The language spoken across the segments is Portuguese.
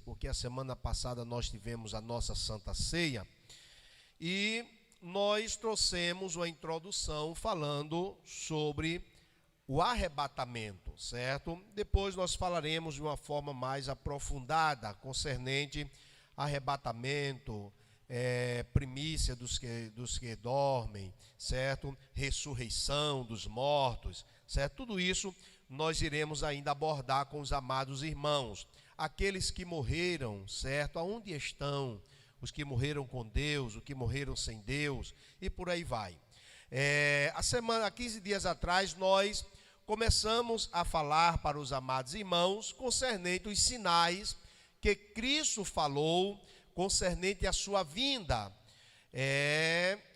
porque a semana passada nós tivemos a nossa Santa Ceia e nós trouxemos uma introdução falando sobre o arrebatamento, certo? Depois nós falaremos de uma forma mais aprofundada, concernente arrebatamento, primícia dos que dormem, certo? Ressurreição dos mortos, certo? Tudo isso nós iremos ainda abordar com os amados irmãos. Aqueles que morreram, certo? Aonde estão? Os que morreram com Deus, os que morreram sem Deus, e por aí vai. Há 15 dias atrás, nós começamos a falar para os amados irmãos concernente os sinais que Cristo falou concernente a sua vinda.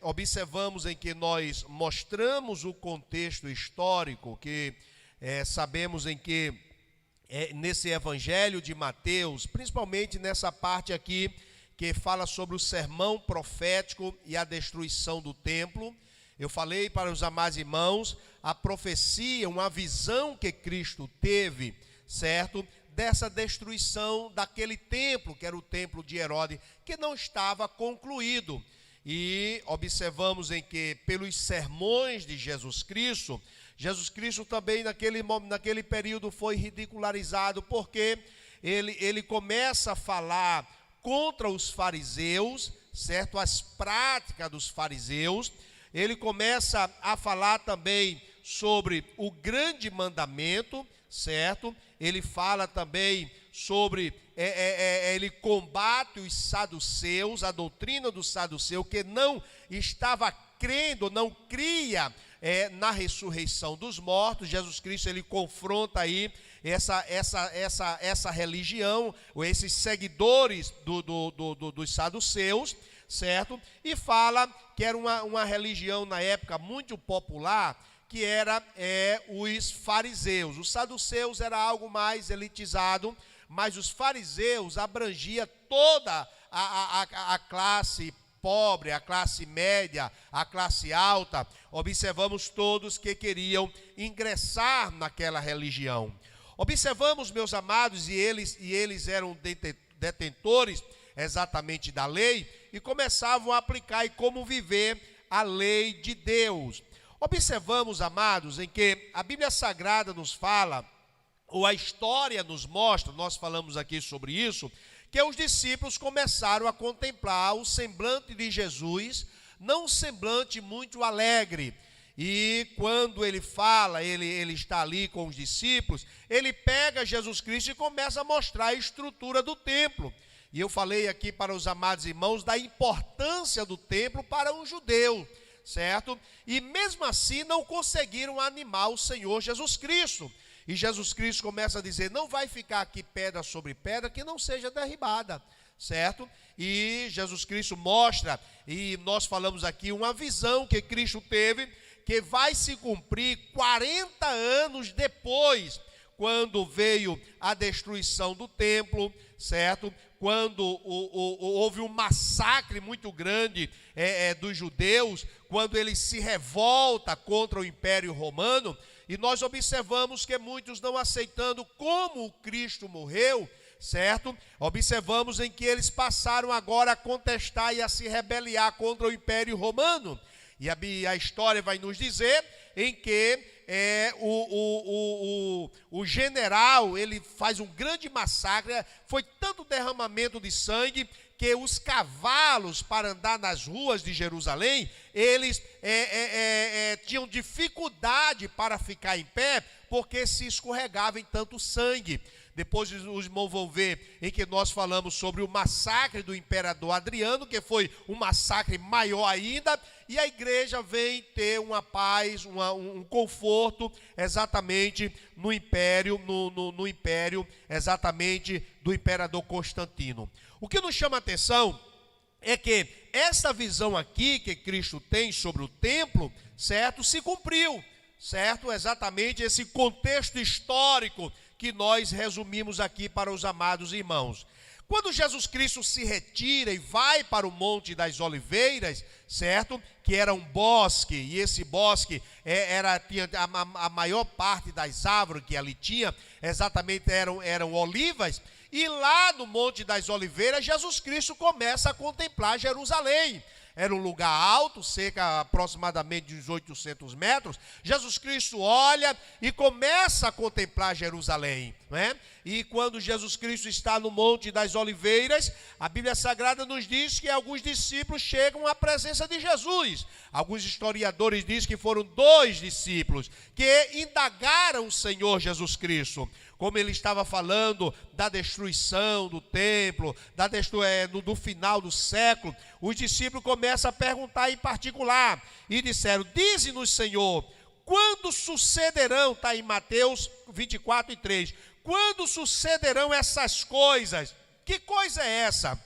Observamos em que nós mostramos o contexto histórico, que sabemos em que nesse evangelho de Mateus, principalmente nessa parte aqui, que fala sobre o sermão profético e a destruição do templo, eu falei para os amados irmãos, a profecia, uma visão que Cristo teve, certo? Dessa destruição daquele templo, que era o templo de Herodes, que não estava concluído. E observamos em que, pelos sermões de Jesus Cristo também naquele período foi ridicularizado, porque ele começa a falar contra os fariseus, certo? As práticas dos fariseus. Ele começa a falar também sobre o grande mandamento, certo? Ele fala também sobre, ele combate os saduceus, a doutrina do saduceu, que não estava crendo, não cria na ressurreição dos mortos. Jesus Cristo, ele confronta aí essa religião, ou esses seguidores dos saduceus, certo? E fala que era uma religião na época muito popular, que era os fariseus. Os saduceus era algo mais elitizado, mas os fariseus abrangia toda a classe pobre, a classe média, a classe alta. Observamos todos que queriam ingressar naquela religião. Observamos, meus amados, e eles eram detentores exatamente da lei, e começavam a aplicar e como viver a lei de Deus. Observamos, amados, em que a Bíblia Sagrada nos fala, ou a história nos mostra, nós falamos aqui sobre isso, que os discípulos começaram a contemplar o semblante de Jesus, não um semblante muito alegre. E quando ele fala, ele está ali com os discípulos, ele pega Jesus Cristo e começa a mostrar a estrutura do templo. E eu falei aqui para os amados irmãos da importância do templo para um judeu, certo? E mesmo assim não conseguiram animar o Senhor Jesus Cristo. E Jesus Cristo começa a dizer, não vai ficar aqui pedra sobre pedra que não seja derribada, certo? E Jesus Cristo mostra, e nós falamos aqui, uma visão que Cristo teve, que vai se cumprir 40 anos depois, quando veio a destruição do templo, certo? Quando houve um massacre muito grande dos judeus, quando ele se revolta contra o Império Romano, e nós observamos que muitos não aceitando como Cristo morreu, certo? Observamos em que eles passaram agora a contestar e a se rebeliar contra o Império Romano. E a história vai nos dizer em que o general, ele faz um grande massacre, foi tanto derramamento de sangue que os cavalos para andar nas ruas de Jerusalém, eles tinham dificuldade para ficar em pé, porque se escorregava em tanto sangue. Depois os irmãos vão ver em que nós falamos sobre o massacre do imperador Adriano, que foi um massacre maior ainda, e a igreja vem ter uma paz, um conforto exatamente no império, no império exatamente do imperador Constantino. O que nos chama a atenção é que essa visão aqui que Cristo tem sobre o templo, certo, se cumpriu, certo? Exatamente esse contexto histórico que nós resumimos aqui para os amados irmãos. Quando Jesus Cristo se retira e vai para o Monte das Oliveiras, certo? Que era um bosque, e esse bosque tinha a maior parte das árvores que ali tinha, exatamente eram olivas, E lá no Monte das Oliveiras, Jesus Cristo começa a contemplar Jerusalém. Era um lugar alto, cerca aproximadamente de uns 800 metros. Jesus Cristo olha e começa a contemplar Jerusalém, não é? E quando Jesus Cristo está no Monte das Oliveiras, a Bíblia Sagrada nos diz que alguns discípulos chegam à presença de Jesus. Alguns historiadores dizem que foram 2 discípulos que indagaram o Senhor Jesus Cristo. Como ele estava falando da destruição do templo, do final do século, os discípulos começam a perguntar em particular, e disseram: dize-nos, Senhor, quando sucederão, está em Mateus 24:3, quando sucederão essas coisas? Que coisa é essa?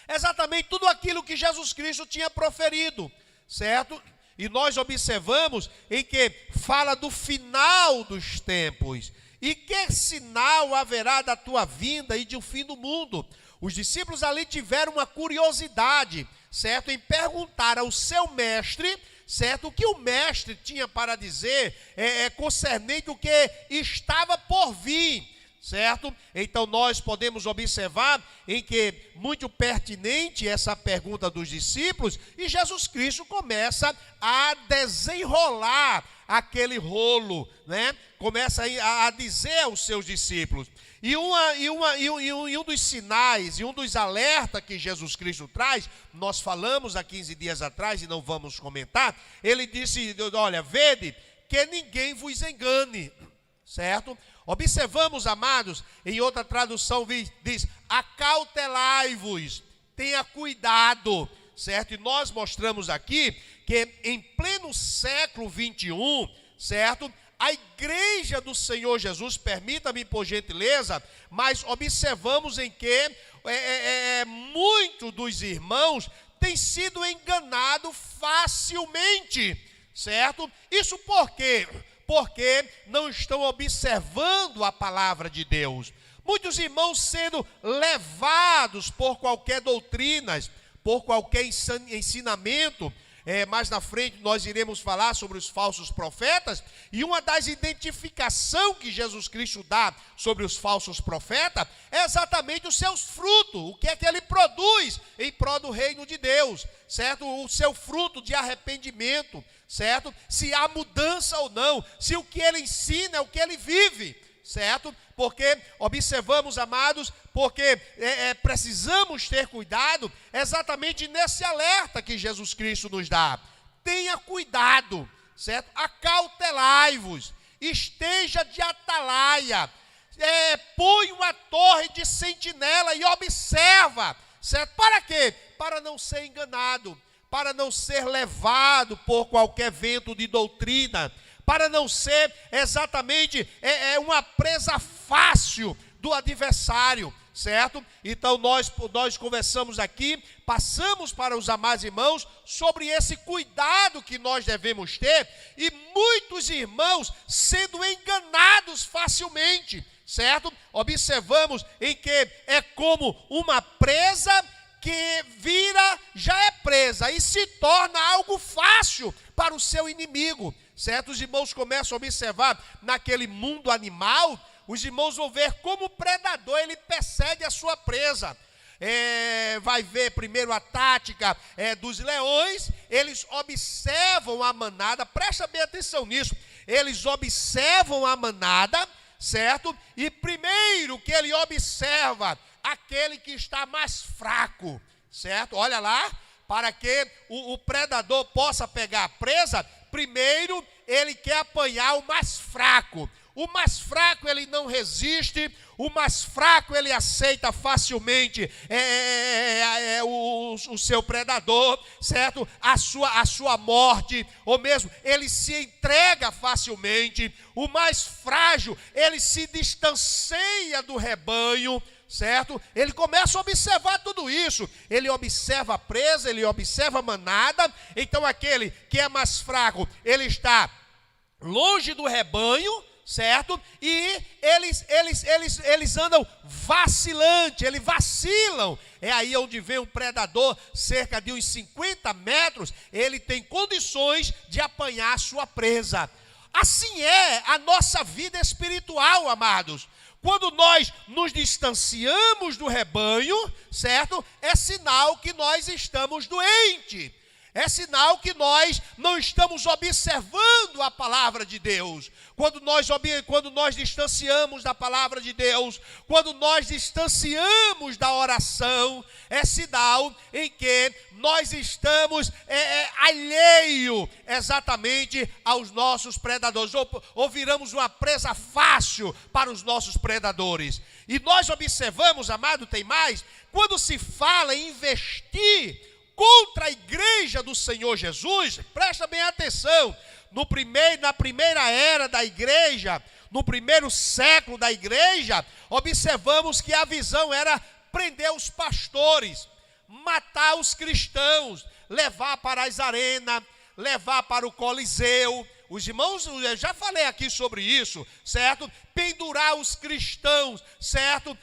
Exatamente tudo aquilo que Jesus Cristo tinha proferido, certo? E nós observamos em que fala do final dos tempos. E que sinal haverá da tua vinda e do fim do mundo? Os discípulos ali tiveram uma curiosidade, certo? Em perguntar ao seu mestre, certo? O que o mestre tinha para dizer concernente o que estava por vir, certo? Então nós podemos observar em que muito pertinente essa pergunta dos discípulos, e Jesus Cristo começa a desenrolar aquele rolo, né? Começa a dizer aos seus discípulos. E um dos sinais, e um dos alertas que Jesus Cristo traz, nós falamos há 15 dias atrás e não vamos comentar, ele disse: olha, vede que ninguém vos engane, certo? Observamos, amados, em outra tradução diz: acautelai-vos, tenha cuidado, certo? E nós mostramos aqui que em pleno século 21, certo? A igreja do Senhor Jesus, permita-me por gentileza, mas observamos em que muitos dos irmãos têm sido enganados facilmente, certo? Isso por quê? Porque não estão observando a palavra de Deus. Muitos irmãos sendo levados por qualquer doutrina, por qualquer ensinamento. Mais na frente nós iremos falar sobre os falsos profetas, e uma das identificações que Jesus Cristo dá sobre os falsos profetas é exatamente os seus frutos, o que é que ele produz em prol do reino de Deus, certo? O seu fruto de arrependimento, certo? Se há mudança ou não, se o que ele ensina é o que ele vive, certo? Porque observamos, amados, porque precisamos ter cuidado exatamente nesse alerta que Jesus Cristo nos dá. Tenha cuidado, certo? Acautelai-vos, esteja de atalaia, põe uma torre de sentinela e observa, certo? Para quê? Para não ser enganado, para não ser levado por qualquer vento de doutrina, para não ser exatamente uma presa fácil do adversário, certo? Então nós conversamos aqui, passamos para os amados irmãos sobre esse cuidado que nós devemos ter, e muitos irmãos sendo enganados facilmente, certo? Observamos em que é como uma presa que já é presa e se torna algo fácil para o seu inimigo, certo? Os irmãos começam a observar naquele mundo animal, os irmãos vão ver como o predador ele persegue a sua presa. Vai ver primeiro a tática dos leões, eles observam a manada, presta bem atenção nisso, eles observam a manada, certo? E primeiro que ele observa aquele que está mais fraco, certo? Olha lá, para que o predador possa pegar a presa, primeiro ele quer apanhar o mais fraco. O mais fraco ele não resiste, o mais fraco ele aceita facilmente o seu predador, certo? A sua morte, ou mesmo ele se entrega facilmente. O mais frágil ele se distancia do rebanho, certo? Ele começa a observar tudo isso, ele observa a presa, ele observa a manada. Então aquele que é mais fraco, ele está longe do rebanho, certo? E eles andam vacilante, eles vacilam. É aí onde vem um predador, cerca de uns 50 metros, ele tem condições de apanhar a sua presa. Assim é a nossa vida espiritual, amados. Quando nós nos distanciamos do rebanho, certo? É sinal que nós estamos doentes. É sinal que nós não estamos observando a palavra de Deus. Quando nós distanciamos da palavra de Deus, quando nós distanciamos da oração, é sinal em que nós estamos alheio exatamente aos nossos predadores, ou viramos uma presa fácil para os nossos predadores. E nós observamos, amado, tem mais, quando se fala em investir contra a igreja do Senhor Jesus, presta bem atenção, na primeira era da igreja, no primeiro século da igreja, observamos que a visão era prender os pastores, matar os cristãos, levar para as arenas, levar para o Coliseu. Os irmãos, eu já falei aqui sobre isso, certo? Pendurar os cristãos, certo?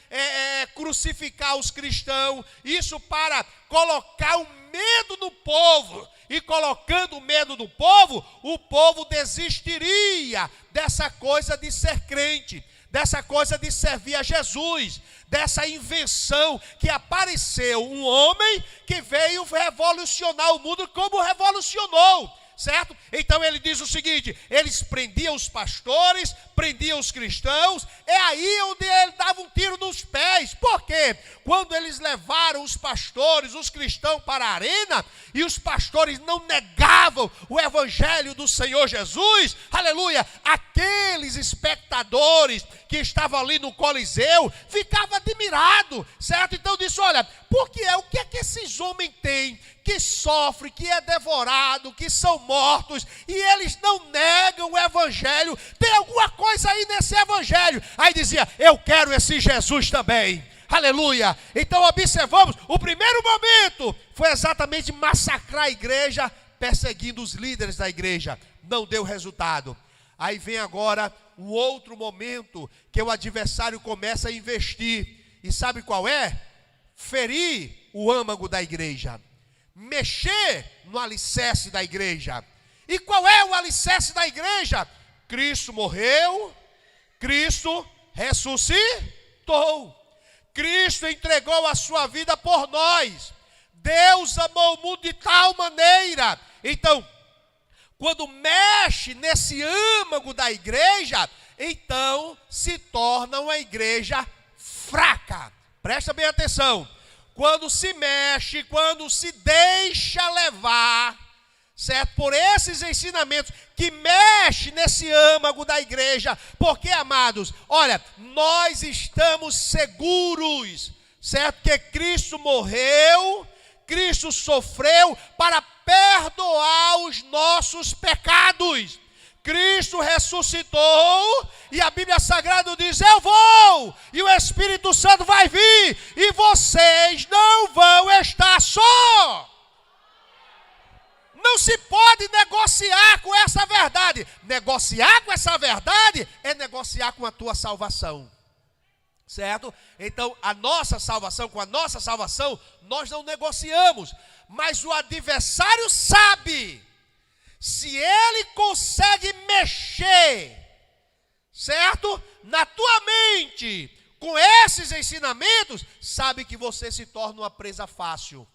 Crucificar os cristãos, isso para colocar o medo no povo. E colocando o medo no povo, o povo desistiria dessa coisa de ser crente, dessa coisa de servir a Jesus, dessa invenção que apareceu um homem que veio revolucionar o mundo como revolucionou. Certo? Então ele diz o seguinte: eles prendiam os pastores, prendiam os cristãos, é aí onde ele dava um tiro nos pés. Por quê? Quando eles levaram os pastores, os cristãos para a arena, e os pastores não negavam o evangelho do Senhor Jesus, aleluia, aqueles espectadores que estavam ali no Coliseu ficavam admirados, certo? Então disse: olha, o que é que esses homens têm, que sofrem, que é devorado, que são mortos, e eles não negam o evangelho? Tem alguma coisa aí nesse evangelho. Aí dizia: eu quero esse Jesus também, aleluia. Então observamos, o primeiro momento foi exatamente massacrar a igreja, perseguindo os líderes da igreja. Não deu resultado. Aí vem agora o outro momento que o adversário começa a investir, e sabe qual é? Ferir o âmago da igreja, mexer no alicerce da igreja. E qual é o alicerce da igreja? Cristo morreu, Cristo ressuscitou, Cristo entregou a sua vida por nós. Deus amou o mundo de tal maneira. Então, quando mexe nesse âmago da igreja, então se torna uma igreja fraca. Presta bem atenção. Quando se mexe, quando se deixa levar, certo, por esses ensinamentos que mexe nesse âmago da igreja, porque, amados, olha, nós estamos seguros, certo, que Cristo morreu, Cristo sofreu para perdoar os nossos pecados. Cristo ressuscitou, e a Bíblia Sagrada diz: eu vou, e o Espírito Santo vai vir, e vocês não vão estar só. Não se pode negociar com essa verdade. Negociar com essa verdade é negociar com a tua salvação, certo? Então, a nossa salvação, com a nossa salvação, nós não negociamos, mas o adversário sabe. Se ele consegue mexer, certo, na tua mente, com esses ensinamentos, sabe que você se torna uma presa fácil.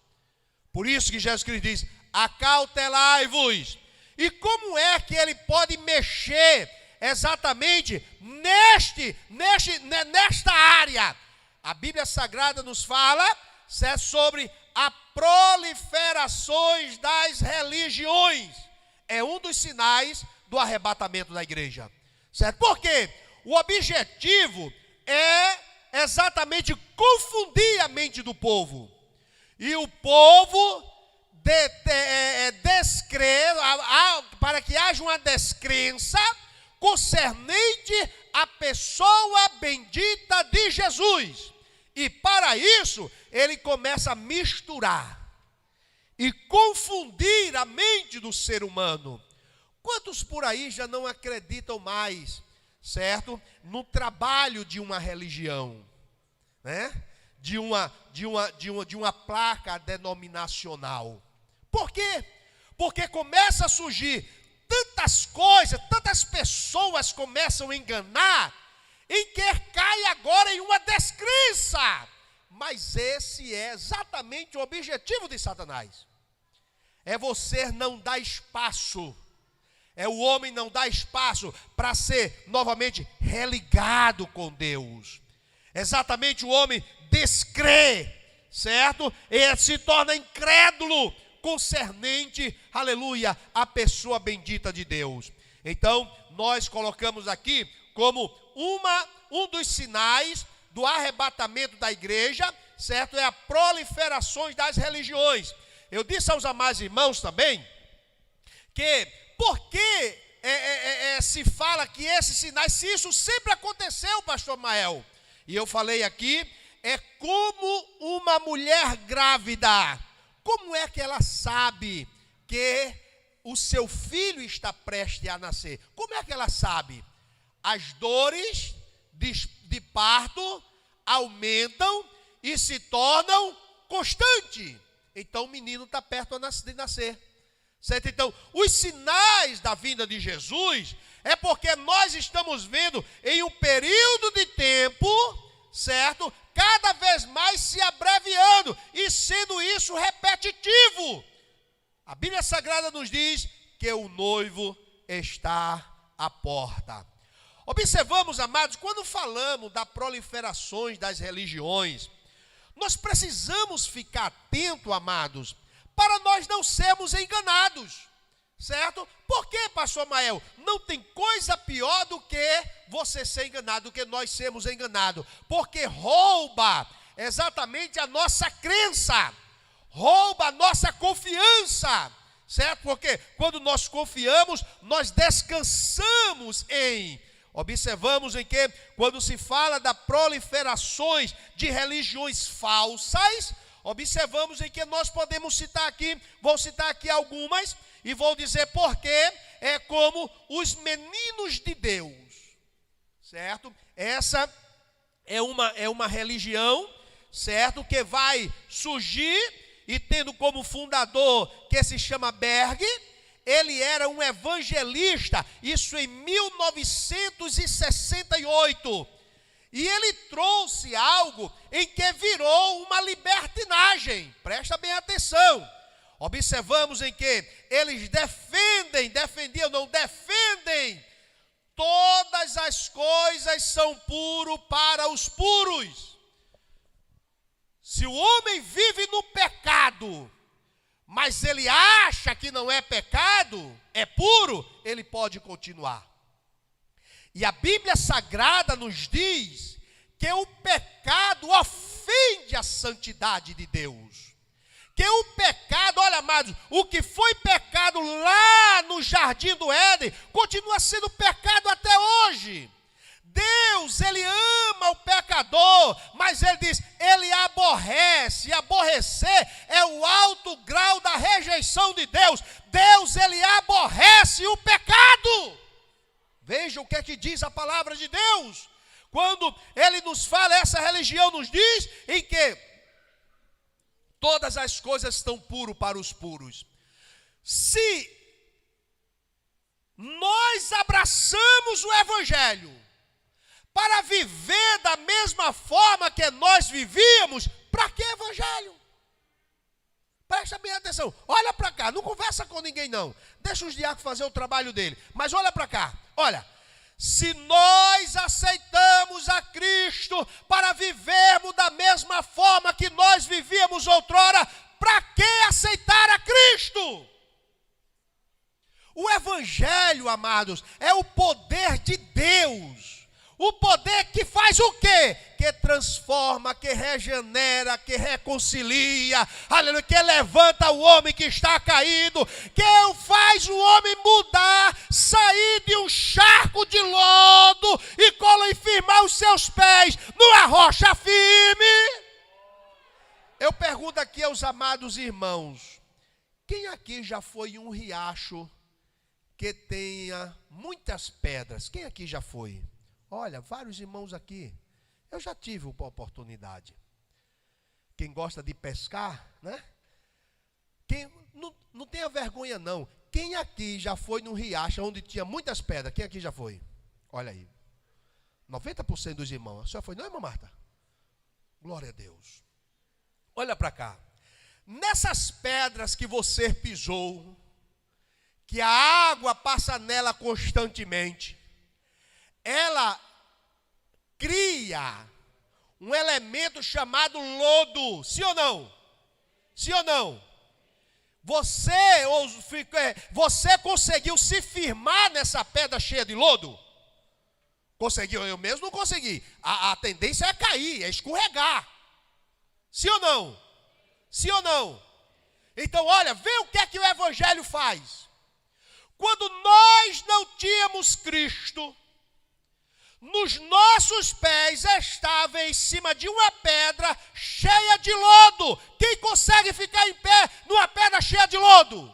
Por isso que Jesus Cristo diz: acautelai-vos. E como é que ele pode mexer exatamente nesta área? A Bíblia Sagrada nos fala, certo, sobre a proliferações das religiões. É um dos sinais do arrebatamento da igreja, certo? Porque o objetivo é exatamente confundir a mente do povo, e o povo descrer, para que haja uma descrença concernente à pessoa bendita de Jesus. E para isso ele começa a misturar e confundir a mente do ser humano. Quantos por aí já não acreditam mais, certo, no trabalho de uma religião, né? De uma placa denominacional? Por quê? Porque começa a surgir tantas coisas, tantas pessoas começam a enganar em que cai agora em uma descrença. Mas esse é exatamente o objetivo de Satanás. É você não dar espaço. É o homem não dar espaço para ser novamente religado com Deus. Exatamente o homem descrer, certo? E se torna incrédulo concernente, aleluia, a pessoa bendita de Deus. Então, nós colocamos aqui como um dos sinais do arrebatamento da igreja, certo? É a proliferação das religiões. Eu disse aos amados irmãos também, que por que se fala que esses sinais, se isso sempre aconteceu, pastor Mael, e eu falei aqui, é como uma mulher grávida, como é que ela sabe que o seu filho está prestes a nascer? Como é que ela sabe? As dores de parto aumentam e se tornam constantes. Então o menino está perto de nascer. Certo? Então, os sinais da vinda de Jesus é porque nós estamos vendo em um período de tempo, certo? Cada vez mais se abreviando e sendo isso repetitivo. A Bíblia Sagrada nos diz que o noivo está à porta. Observamos, amados, quando falamos da proliferação das religiões, nós precisamos ficar atentos, amados, para nós não sermos enganados, certo? Por que, pastor Mael? Não tem coisa pior do que você ser enganado, do que nós sermos enganados, porque rouba exatamente a nossa crença, rouba a nossa confiança, certo? Porque quando nós confiamos, nós descansamos em... Observamos em que, quando se fala da proliferações de religiões falsas, observamos em que nós podemos citar aqui, vou citar aqui algumas, e vou dizer porque é como os meninos de Deus, certo? Essa é uma religião, certo? Que vai surgir e tendo como fundador, que se chama Berg. Ele era um evangelista, isso em 1968. E ele trouxe algo em que virou uma libertinagem. Presta bem atenção. Observamos em que eles defendem todas as coisas são puro para os puros. Se o homem vive no pecado, mas ele acha que não é pecado, é puro, ele pode continuar. E a Bíblia Sagrada nos diz que o pecado ofende a santidade de Deus. Que o pecado, olha, amados, o que foi pecado lá no Jardim do Éden, continua sendo pecado até hoje. Deus, ele ama o pecador, mas ele diz, ele aborrece, e aborrecer é o alto grau da rejeição de Deus. Deus, ele aborrece o pecado. Veja o que é que diz a palavra de Deus. Quando ele nos fala, essa religião nos diz em que todas as coisas estão puras para os puros. Se nós abraçamos o evangelho para viver da mesma forma que nós vivíamos, para que evangelho? Presta bem atenção, olha para cá, não conversa com ninguém não, deixa os diáconos fazer o trabalho dele, mas olha para cá, olha, se nós aceitamos a Cristo para vivermos da mesma forma que nós vivíamos outrora, para que aceitar a Cristo? O evangelho, amados, é o poder de Deus. O poder que faz o quê? Que transforma, que regenera, que reconcilia, aleluia, que levanta o homem que está caído, que faz o homem mudar, sair de um charco de lodo e firmar os seus pés numa rocha firme. Eu pergunto aqui aos amados irmãos, quem aqui já foi em um riacho que tenha muitas pedras? Quem aqui já foi? Olha, vários irmãos aqui, eu já tive uma oportunidade. Quem gosta de pescar, né? Quem, não tenha vergonha não. Quem aqui já foi num riacho onde tinha muitas pedras? Quem aqui já foi? Olha aí. 90% dos irmãos. A senhora foi, não, irmã Marta? Glória a Deus. Olha para cá. Nessas pedras que você pisou, que a água passa nela constantemente, ela cria um elemento chamado lodo. Sim ou não? Sim ou não? Você conseguiu se firmar nessa pedra cheia de lodo? Conseguiu? Eu mesmo não consegui. A tendência é cair, é escorregar. Sim ou não? Sim ou não? Então, olha, vê o que o Evangelho faz. Quando nós não tínhamos Cristo, nos nossos pés estava em cima de uma pedra cheia de lodo. Quem consegue ficar em pé numa pedra cheia de lodo?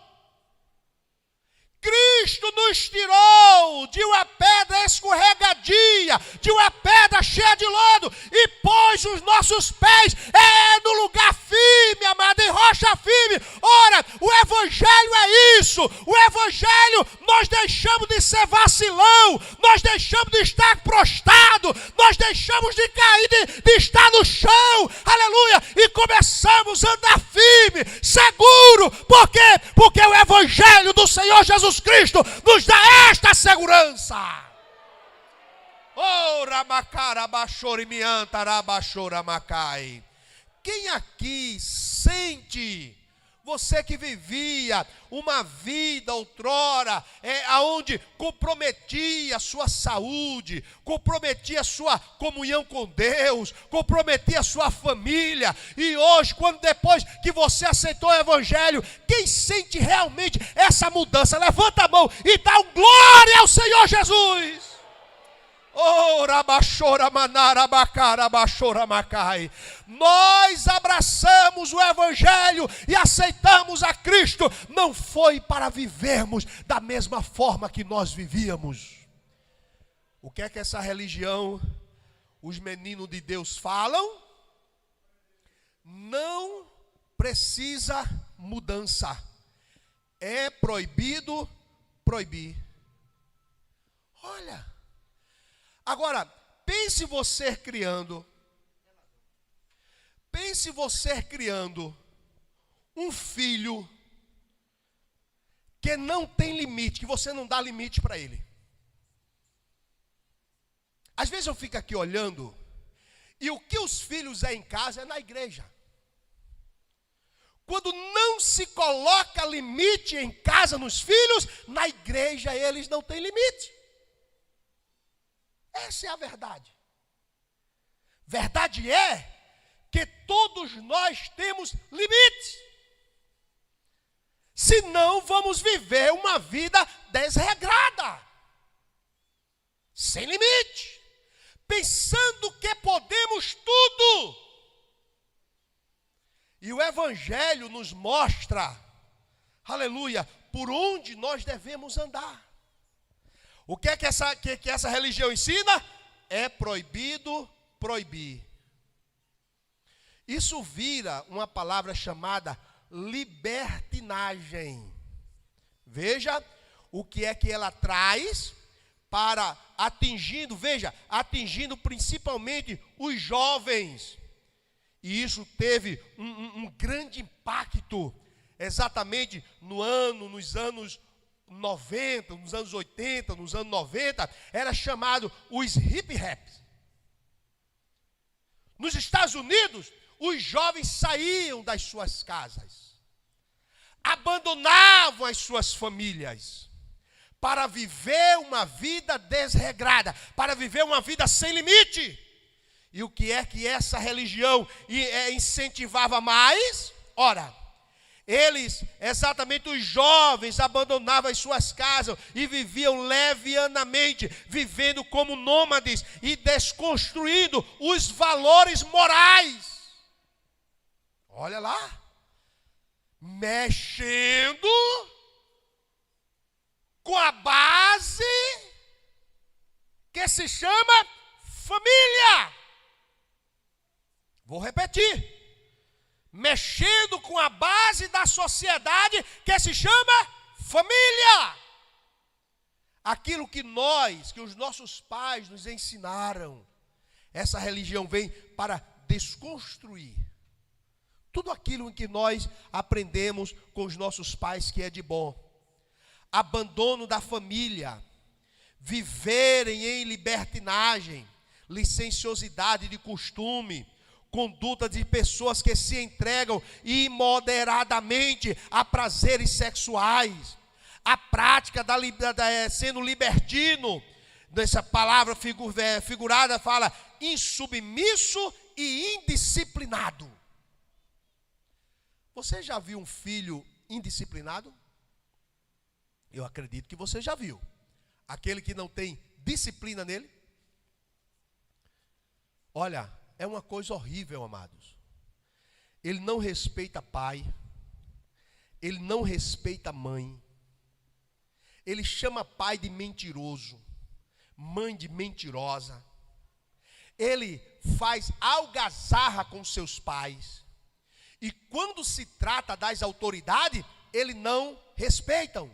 Cristo nos tirou de uma pedra escorregadia, de uma pedra cheia de lodo, e pôs os nossos pés no lugar firme, amado, em rocha firme. Ora, o Evangelho é isso. O Evangelho, nós deixamos de ser vacilão, nós deixamos de estar prostrado, nós deixamos de cair, de estar no chão, aleluia, e começamos a andar firme, seguro. Por quê? Porque o Evangelho do Senhor Jesus Cristo nos dá esta segurança. Quem aqui sente, você que vivia uma vida outrora, aonde comprometia a sua saúde, comprometia a sua comunhão com Deus, comprometia a sua família, e hoje, depois que você aceitou o Evangelho, quem sente realmente essa mudança? Levanta a mão e dá um glória ao Senhor Jesus. Nós abraçamos o Evangelho e aceitamos a Cristo, não foi para vivermos da mesma forma que nós vivíamos. O que é que essa religião, os meninos de Deus falam? Não precisa mudança, é proibido proibir. Olha, agora, pense você criando um filho que não tem limite, que você não dá limite para ele. Às vezes eu fico aqui olhando, e o que os filhos em casa é na igreja. Quando não se coloca limite em casa nos filhos, na igreja eles não têm limite. Essa é a verdade. Verdade é que todos nós temos limites. Senão vamos viver uma vida desregrada, sem limite, pensando que podemos tudo. E o Evangelho nos mostra, aleluia, por onde nós devemos andar. O que é que essa religião ensina? É proibido proibir. Isso vira uma palavra chamada libertinagem. Veja o que é que ela traz para atingindo principalmente os jovens. E isso teve um grande impacto exatamente nos anos 90, nos anos 80, nos anos 90, era chamado os hip raps. Nos Estados Unidos, os jovens saíam das suas casas, abandonavam as suas famílias, para viver uma vida desregrada, para viver uma vida sem limite. E o que é que essa religião incentivava mais? Ora, exatamente os jovens, abandonavam as suas casas e viviam levianamente, vivendo como nômades e desconstruindo os valores morais. Olha lá, mexendo com a base que se chama família. Vou repetir. Mexendo com a base da sociedade que se chama família. aquilo que os nossos pais nos ensinaram. Essa religião vem para desconstruir tudo aquilo em que nós aprendemos com os nossos pais que é de bom. Abandono da família, viverem em libertinagem, licenciosidade de costume, conduta de pessoas que se entregam imoderadamente a prazeres sexuais, a prática sendo libertino. Nessa palavra figurada fala insubmisso e indisciplinado. Você já viu um filho indisciplinado? Eu acredito que você já viu. Aquele que não tem disciplina nele. Olha, é uma coisa horrível, amados. Ele não respeita pai, ele não respeita mãe, ele chama pai de mentiroso, mãe de mentirosa, ele faz algazarra com seus pais, e quando se trata das autoridades, ele não respeitam.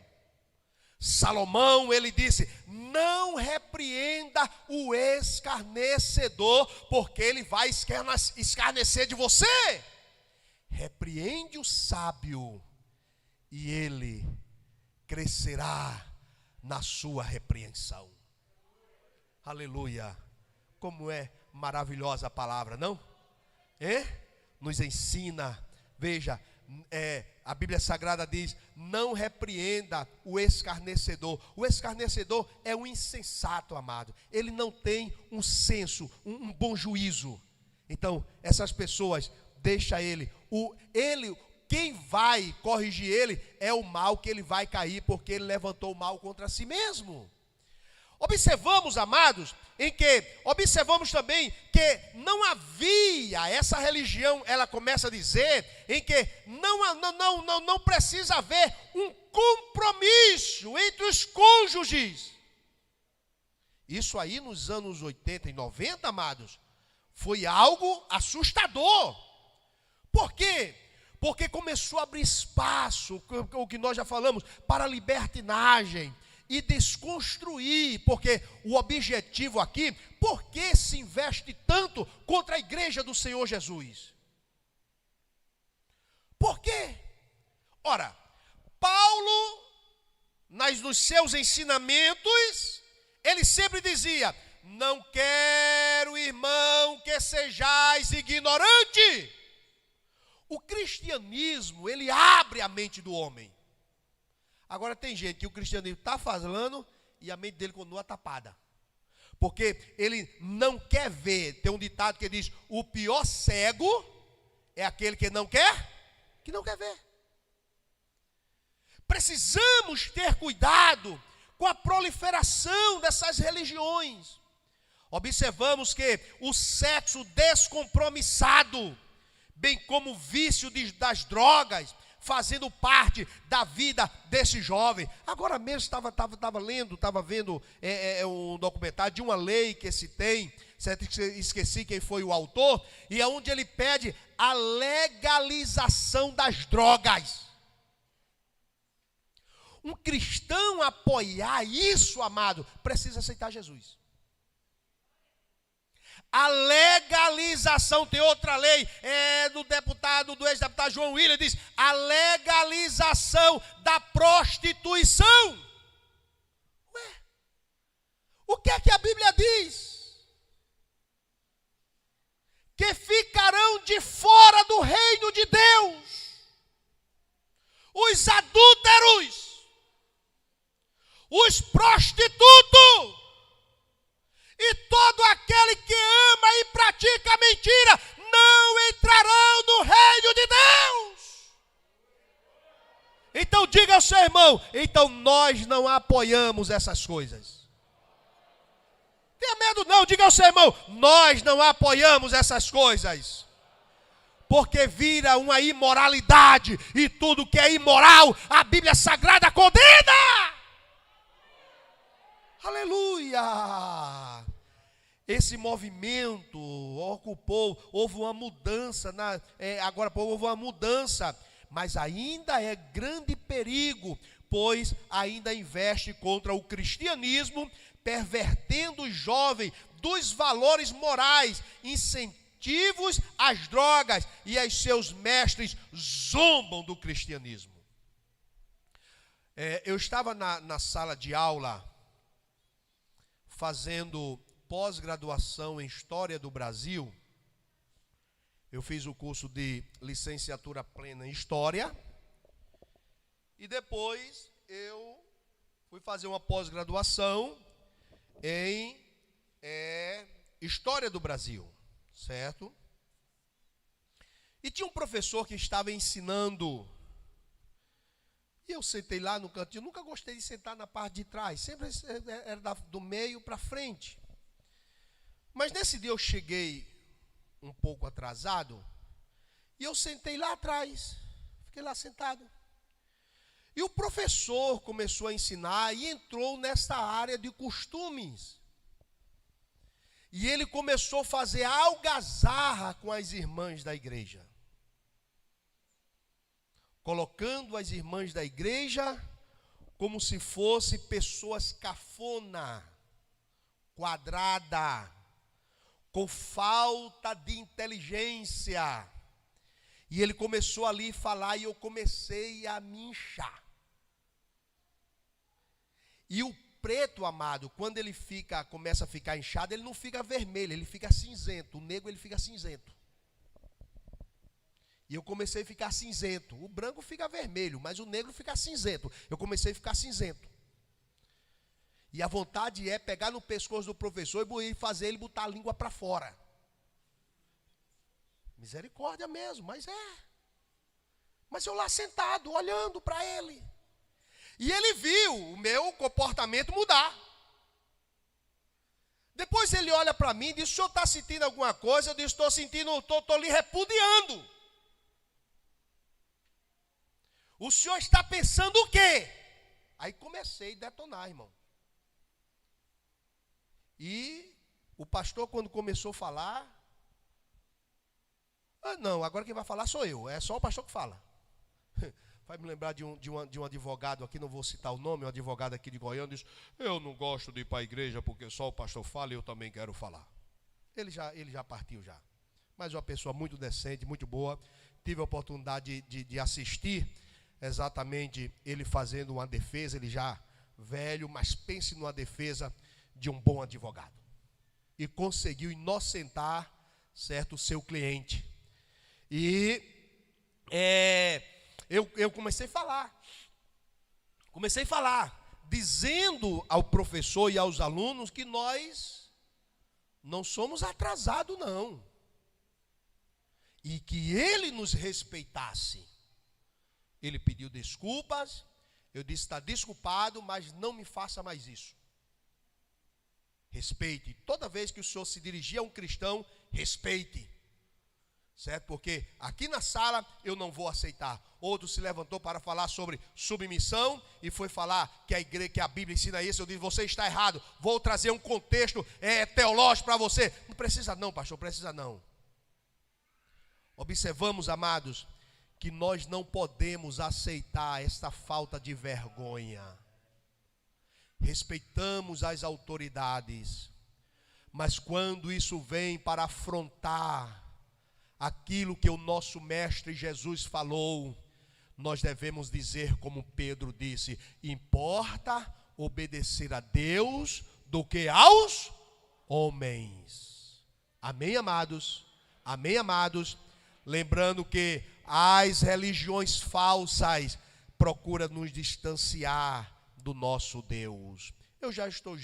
Salomão, ele disse: não repreenda o escarnecedor, porque ele vai escarnecer de você. Repreende o sábio, e ele crescerá na sua repreensão. Aleluia. Como é maravilhosa a palavra, não? Nos ensina, veja, a Bíblia Sagrada diz: não repreenda o escarnecedor. O escarnecedor é um insensato, amado. Ele não tem um senso, um bom juízo. Então, essas pessoas, deixa quem vai corrigir ele é o mal que ele vai cair, porque ele levantou o mal contra si mesmo. Observamos, amados, observamos também que não havia, essa religião, ela começa a dizer, em que não precisa haver um compromisso entre os cônjuges. Isso aí nos anos 80 e 90, amados, foi algo assustador. Por quê? Porque começou a abrir espaço, o que nós já falamos, para a libertinagem e desconstruir, porque o objetivo aqui, por que se investe tanto contra a igreja do Senhor Jesus? Por quê? Ora, Paulo, nos seus ensinamentos, ele sempre dizia: não quero, irmão, que sejais ignorante. O cristianismo, ele abre a mente do homem. Agora tem gente que o cristianismo está falando e a mente dele continua tapada. Porque ele não quer ver. Tem um ditado que diz: o pior cego é aquele que não quer ver. Precisamos ter cuidado com a proliferação dessas religiões. Observamos que o sexo descompromissado, bem como o vício das drogas, fazendo parte da vida desse jovem. Agora mesmo estava vendo um documentário de uma lei que se tem, esqueci quem foi o autor, e é onde ele pede a legalização das drogas. Um cristão apoiar isso, amado, precisa aceitar Jesus. A legalização, tem outra lei, do ex-deputado João William, diz: a legalização da prostituição. Ué, o que é que a Bíblia diz? Que ficarão de fora do reino de Deus os adúlteros, os prostitutos, e todo aquele que ama e pratica a mentira não entrarão no reino de Deus. Então diga ao seu irmão: então nós não apoiamos essas coisas. Tenha medo não, diga ao seu irmão: nós não apoiamos essas coisas. Porque vira uma imoralidade, e tudo que é imoral, a Bíblia Sagrada condena. Aleluia! Esse movimento houve uma mudança, houve uma mudança, mas ainda é grande perigo, pois, ainda investe contra o cristianismo, pervertendo o jovem dos valores morais, incentivos às drogas, e os seus mestres zombam do cristianismo. Eu estava na sala de aula, fazendo pós-graduação em História do Brasil. Eu fiz o curso de licenciatura plena em História, e depois eu fui fazer uma pós-graduação em História do Brasil, certo? E tinha um professor que estava ensinando, e eu sentei lá no cantinho. Nunca gostei de sentar na parte de trás, sempre era do meio para frente. Mas nesse dia eu cheguei um pouco atrasado, e eu sentei lá atrás, fiquei lá sentado. E o professor começou a ensinar e entrou nessa área de costumes. E ele começou a fazer algazarra com as irmãs da igreja, colocando as irmãs da igreja como se fossem pessoas cafona, quadrada, com falta de inteligência. E ele começou ali a falar, e eu comecei a me inchar. E o preto, amado, quando ele começa a ficar inchado, ele não fica vermelho, ele fica cinzento. O negro, ele fica cinzento. E eu comecei a ficar cinzento. O branco fica vermelho, mas o negro fica cinzento. Eu comecei a ficar cinzento. E a vontade é pegar no pescoço do professor e fazer ele botar a língua para fora. Misericórdia mesmo, mas é. Mas eu lá sentado, olhando para ele. E ele viu o meu comportamento mudar. Depois ele olha para mim e diz: o senhor está sentindo alguma coisa? Eu disse: estou sentindo, estou lhe repudiando. O senhor está pensando o quê? Aí comecei a detonar, irmão. E o pastor, quando começou a falar, não, agora quem vai falar sou eu, é só o pastor que fala. Vai me lembrar de um advogado aqui, não vou citar o nome, um advogado aqui de Goiânia, diz: eu não gosto de ir para a igreja porque só o pastor fala e eu também quero falar. Ele já partiu já. Mas uma pessoa muito decente, muito boa. Tive a oportunidade de assistir exatamente ele fazendo uma defesa, ele já velho, mas pense numa defesa de um bom advogado. E conseguiu inocentar, certo, o seu cliente. E eu comecei a falar, dizendo ao professor e aos alunos que nós não somos atrasados, não. E que ele nos respeitasse. Ele pediu desculpas, eu disse: está desculpado, mas não me faça mais isso. Respeite. Toda vez que o senhor se dirigir a um cristão, respeite. Certo? Porque aqui na sala eu não vou aceitar. Outro se levantou para falar sobre submissão e foi falar que a igreja, que a Bíblia ensina isso. Eu disse: você está errado. Vou trazer um contexto teológico para você. Não precisa não, pastor, precisa não. Observamos, amados, que nós não podemos aceitar esta falta de vergonha. Respeitamos as autoridades, mas quando isso vem para afrontar aquilo que o nosso mestre Jesus falou, nós devemos dizer como Pedro disse: importa obedecer a Deus do que aos homens. Amém, amados? Amém, amados? Lembrando que as religiões falsas procuram nos distanciar do nosso Deus. Eu já estou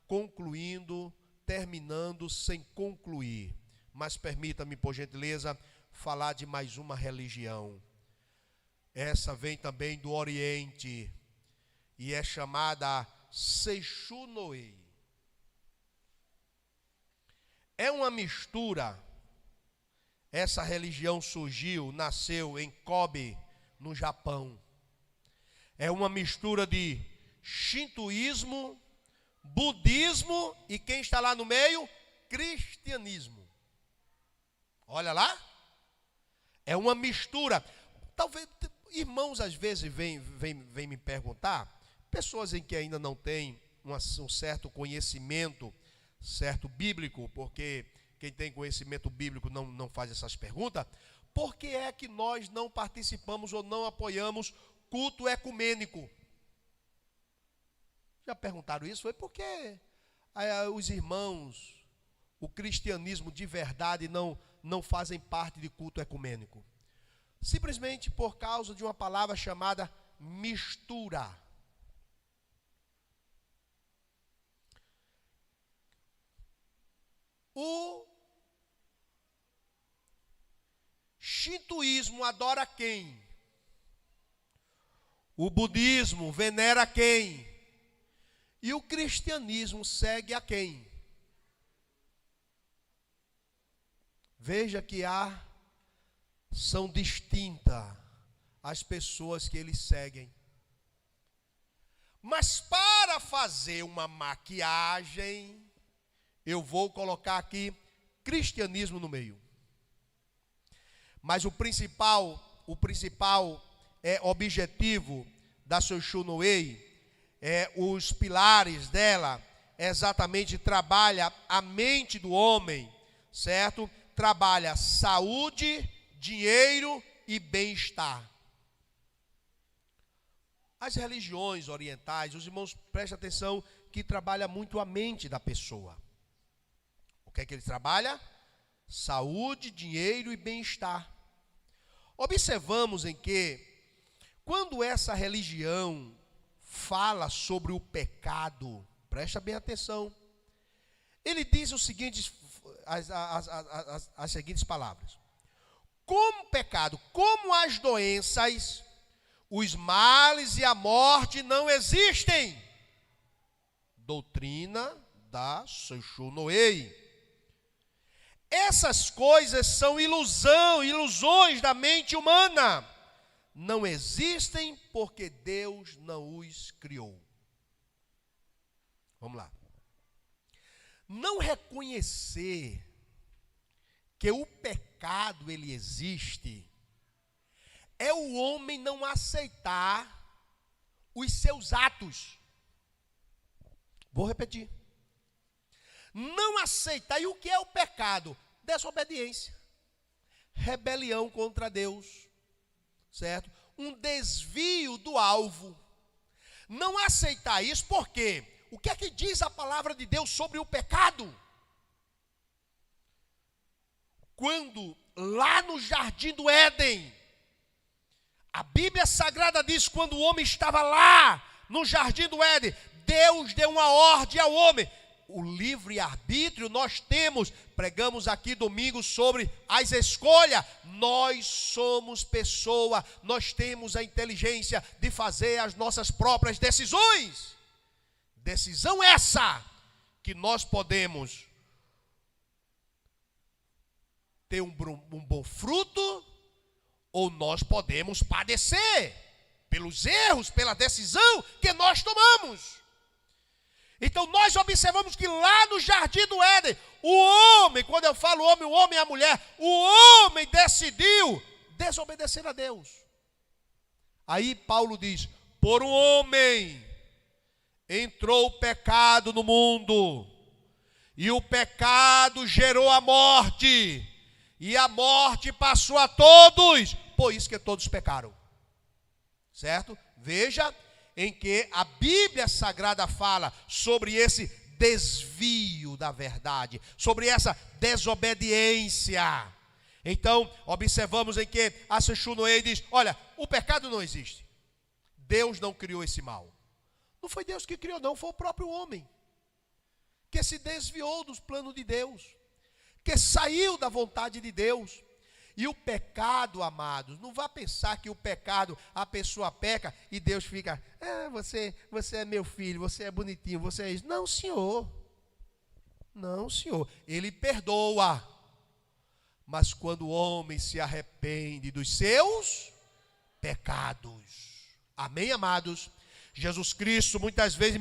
concluindo, terminando sem concluir. Mas permita-me, por gentileza, falar de mais uma religião. Essa vem também do Oriente e é chamada Seishunoi. É uma mistura. Essa religião nasceu em Kobe, no Japão. É uma mistura de shintoísmo, budismo e quem está lá no meio? Cristianismo. Olha lá. É uma mistura. Talvez, Irmãos, às vezes, vêm me perguntar, pessoas em que ainda não têm um certo conhecimento, certo bíblico, porque quem tem conhecimento bíblico não faz essas perguntas, por que é que nós não participamos ou não apoiamos culto ecumênico? Já perguntaram isso? Foi porque os irmãos, o cristianismo de verdade não fazem parte de culto ecumênico. Simplesmente por causa de uma palavra chamada mistura. O shintoísmo adora quem? O budismo venera quem? E o cristianismo segue a quem? Veja que são distintas as pessoas que eles seguem. Mas para fazer uma maquiagem, eu vou colocar aqui cristianismo no meio. Mas o principal objetivo da Seichu no Ei, os pilares dela, exatamente trabalha a mente do homem, certo? Trabalha saúde, dinheiro e bem-estar. As religiões orientais, os irmãos prestem atenção que trabalha muito a mente da pessoa. O que é que ele trabalha? Saúde, dinheiro e bem-estar. Observamos em que, quando essa religião fala sobre o pecado, presta bem atenção, ele diz as seguintes palavras: como o pecado, como as doenças, os males e a morte não existem. Doutrina da Seichu no Ei. Essas coisas são ilusões da mente humana. Não existem porque Deus não os criou. Vamos lá. Não reconhecer que o pecado ele existe é o homem não aceitar os seus atos. Vou repetir. Não aceitar. E o que é o pecado? Desobediência, rebelião contra Deus, certo? Um desvio do alvo. Não aceitar isso, por quê? O que é que diz a palavra de Deus sobre o pecado? Quando lá no jardim do Éden, a Bíblia Sagrada diz, quando o homem estava lá no jardim do Éden, Deus deu uma ordem ao homem. O livre-arbítrio nós temos, pregamos aqui domingo sobre as escolhas. Nós somos pessoa, nós temos a inteligência de fazer as nossas próprias decisões. Decisão essa que nós podemos ter um bom fruto, ou nós podemos padecer pelos erros, pela decisão que nós tomamos. Então nós observamos que lá no jardim do Éden, o homem, quando eu falo homem, o homem e a mulher, o homem decidiu desobedecer a Deus. Aí Paulo diz, por um homem entrou o pecado no mundo, e o pecado gerou a morte, e a morte passou a todos, por isso que todos pecaram. Certo? Veja em que a Bíblia Sagrada fala sobre esse desvio da verdade, sobre essa desobediência. Então, observamos em que a Seichu no Ei diz, olha, o pecado não existe. Deus não criou esse mal. Não foi Deus que criou, não, foi o próprio homem, que se desviou dos planos de Deus, que saiu da vontade de Deus. E o pecado, amados, não vá pensar que o pecado, a pessoa peca e Deus fica, você é meu filho, você é bonitinho, você é isso. Não, senhor. Não, senhor. Ele perdoa. Mas quando o homem se arrepende dos seus pecados. Amém, amados? Jesus Cristo, muitas vezes,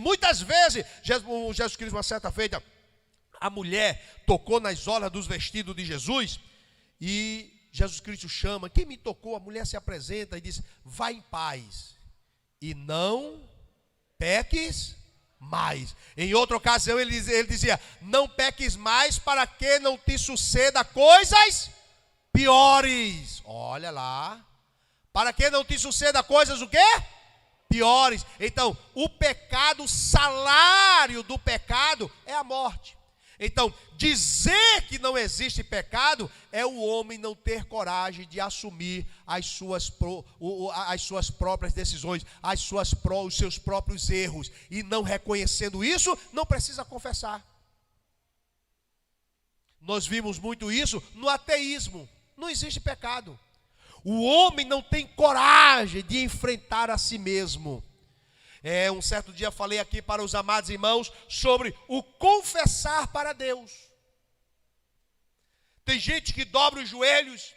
Jesus Cristo, uma certa feita, a mulher tocou nas orlas dos vestidos de Jesus e Jesus Cristo chama, quem me tocou? A mulher se apresenta e diz, vai em paz e não peques mais. Em outra ocasião ele dizia, não peques mais para que não te suceda coisas piores. Olha lá, para que não te suceda coisas o quê? Piores. Então, o pecado, o salário do pecado é a morte. Então, dizer que não existe pecado é o homem não ter coragem de assumir as suas próprias decisões, os seus próprios erros. E não reconhecendo isso, não precisa confessar. Nós vimos muito isso no ateísmo. Não existe pecado. O homem não tem coragem de enfrentar a si mesmo. Um certo dia falei aqui para os amados irmãos sobre o confessar para Deus. Tem gente que dobra os joelhos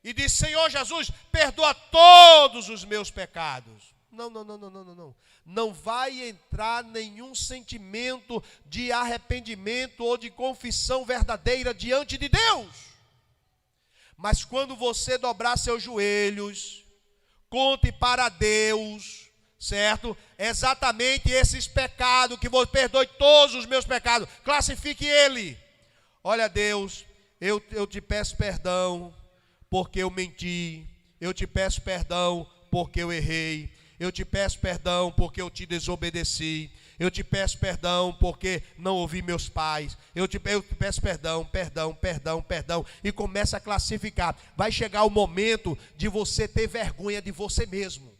e diz, Senhor Jesus, perdoa todos os meus pecados. Não. Não vai entrar nenhum sentimento de arrependimento ou de confissão verdadeira diante de Deus. Mas quando você dobrar seus joelhos, conte para Deus, certo? Exatamente esses pecados, que você perdoe todos os meus pecados, classifique ele. Olha, Deus, eu te peço perdão porque eu menti, eu te peço perdão porque eu errei, eu te peço perdão porque eu te desobedeci, eu te peço perdão porque não ouvi meus pais, eu te peço perdão, e começa a classificar. Vai chegar o momento de você ter vergonha de você mesmo.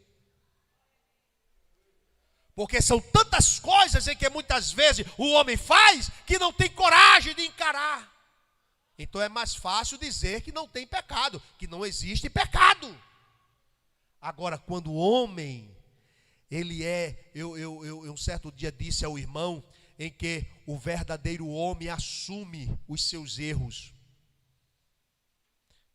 Porque são tantas coisas em que muitas vezes o homem faz que não tem coragem de encarar. Então é mais fácil dizer que não tem pecado, que não existe pecado. Agora, quando o homem, eu um certo dia disse ao irmão, em que o verdadeiro homem assume os seus erros.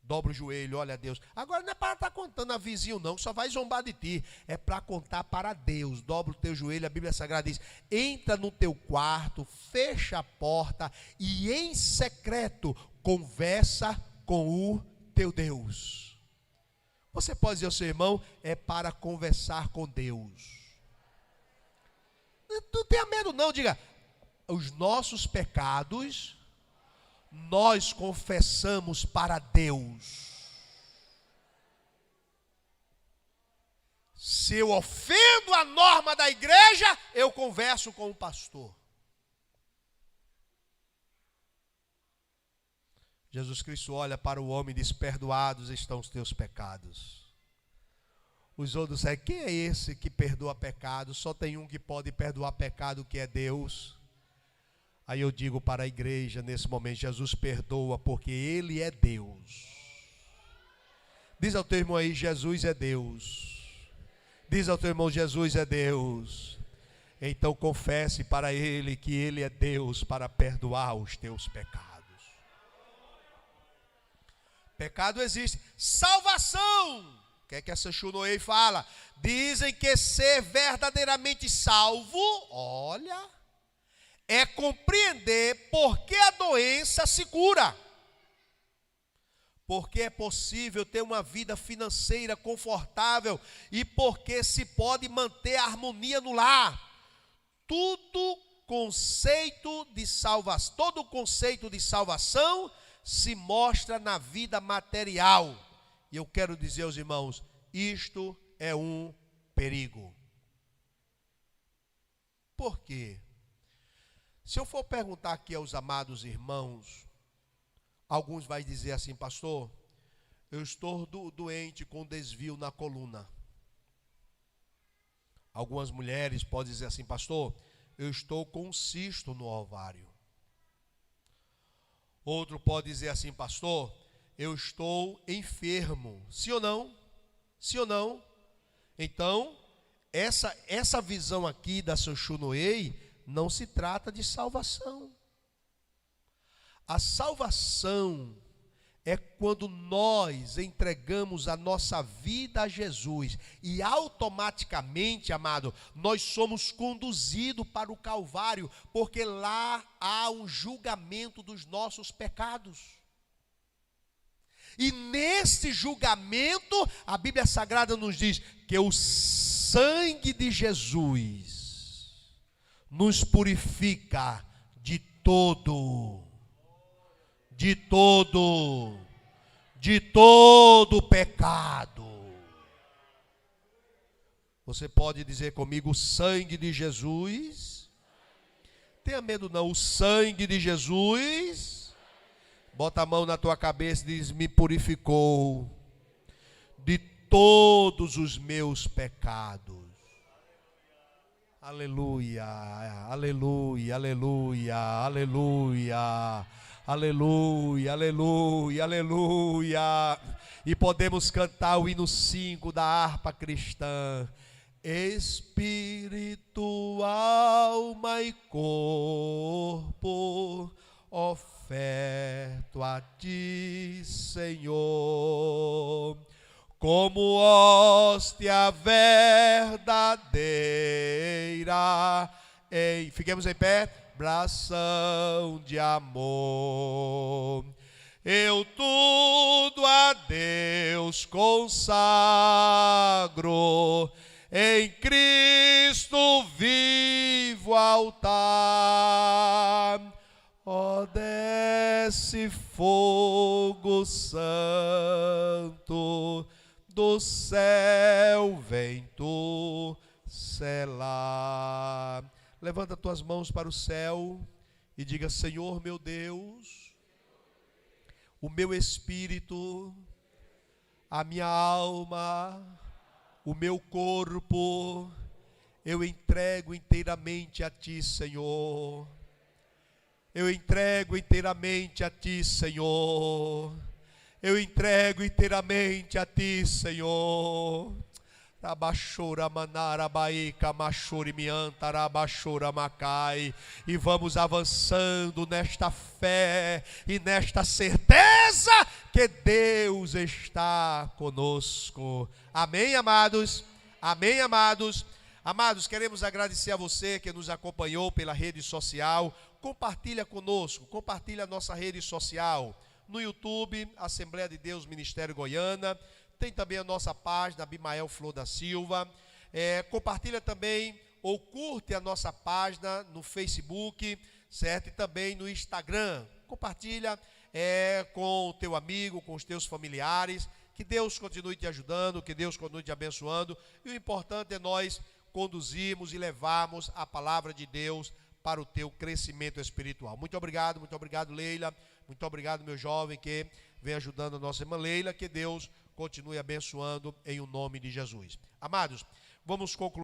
Dobra o joelho, olha a Deus. Agora não é para estar contando a vizinho não, só vai zombar de ti. É para contar para Deus. Dobra o teu joelho, a Bíblia Sagrada diz, entra no teu quarto, fecha a porta e em secreto conversa com o teu Deus. Você pode dizer ao seu irmão, é para conversar com Deus. Não tenha medo não, diga, os nossos pecados nós confessamos para Deus. Se eu ofendo a norma da igreja, eu converso com o pastor. Jesus Cristo olha para o homem e diz, perdoados estão os teus pecados. Os outros dizem, quem é esse que perdoa pecado? Só tem um que pode perdoar pecado, que é Deus. Aí eu digo para a igreja nesse momento, Jesus perdoa porque Ele é Deus. Diz ao teu irmão aí, Jesus é Deus. Diz ao teu irmão, Jesus é Deus. Então confesse para Ele que Ele é Deus para perdoar os teus pecados. Pecado existe. Salvação. O que é que essa Shunoei fala? Dizem que ser verdadeiramente salvo, olha, é compreender por que a doença se cura. Porque é possível ter uma vida financeira confortável e porque se pode manter a harmonia no lar. Todo conceito de salvação se mostra na vida material. E eu quero dizer aos irmãos, isto é um perigo. Por quê? Se eu for perguntar aqui aos amados irmãos, alguns vão dizer assim, pastor, eu estou doente com desvio na coluna. Algumas mulheres podem dizer assim, pastor, eu estou com um cisto no ovário. Outro pode dizer assim, pastor, eu estou enfermo. Sim ou não? Sim ou não? Então, essa visão aqui da Shunoei não se trata de salvação. A salvação é quando nós entregamos a nossa vida a Jesus e automaticamente, amado, nós somos conduzidos para o Calvário, porque lá há um julgamento dos nossos pecados. E nesse julgamento, a Bíblia Sagrada nos diz que o sangue de Jesus nos purifica de todo pecado. Você pode dizer comigo: o sangue de Jesus. Tenha medo não, o sangue de Jesus. Bota a mão na tua cabeça e diz: me purificou de todos os meus pecados. Aleluia, aleluia, aleluia, aleluia, aleluia, aleluia, aleluia. E podemos cantar o hino 5 da harpa cristã. Espírito, alma e corpo, oferto a ti, Senhor, como hóstia verdadeira. Fiquemos em pé. Bração de amor. Eu tudo a Deus consagro, em Cristo vivo altar. Ó, desce fogo santo, do céu vem tu selar. Levanta tuas mãos para o céu e diga: Senhor meu Deus, o meu espírito, a minha alma, o meu corpo, eu entrego inteiramente a ti, Senhor. Eu entrego inteiramente a ti, Senhor. Eu entrego inteiramente a ti, Senhor. E vamos avançando nesta fé e nesta certeza que Deus está conosco. Amém, amados? Amém, amados? Amados, queremos agradecer a você que nos acompanhou pela rede social. Compartilha conosco, compartilha a nossa rede social. No YouTube, Assembleia de Deus Ministério Goiânia. Tem também a nossa página, Abimael Flor da Silva. Compartilha também ou curte a nossa página no Facebook, certo? E também no Instagram. Compartilha com o teu amigo, com os teus familiares. Que Deus continue te ajudando, que Deus continue te abençoando. E o importante é nós conduzirmos e levarmos a palavra de Deus para o teu crescimento espiritual. Muito obrigado, Leila. Muito obrigado, meu jovem, que vem ajudando a nossa irmã Leila. Que Deus continue abençoando em o nome de Jesus. Amados, vamos concluir.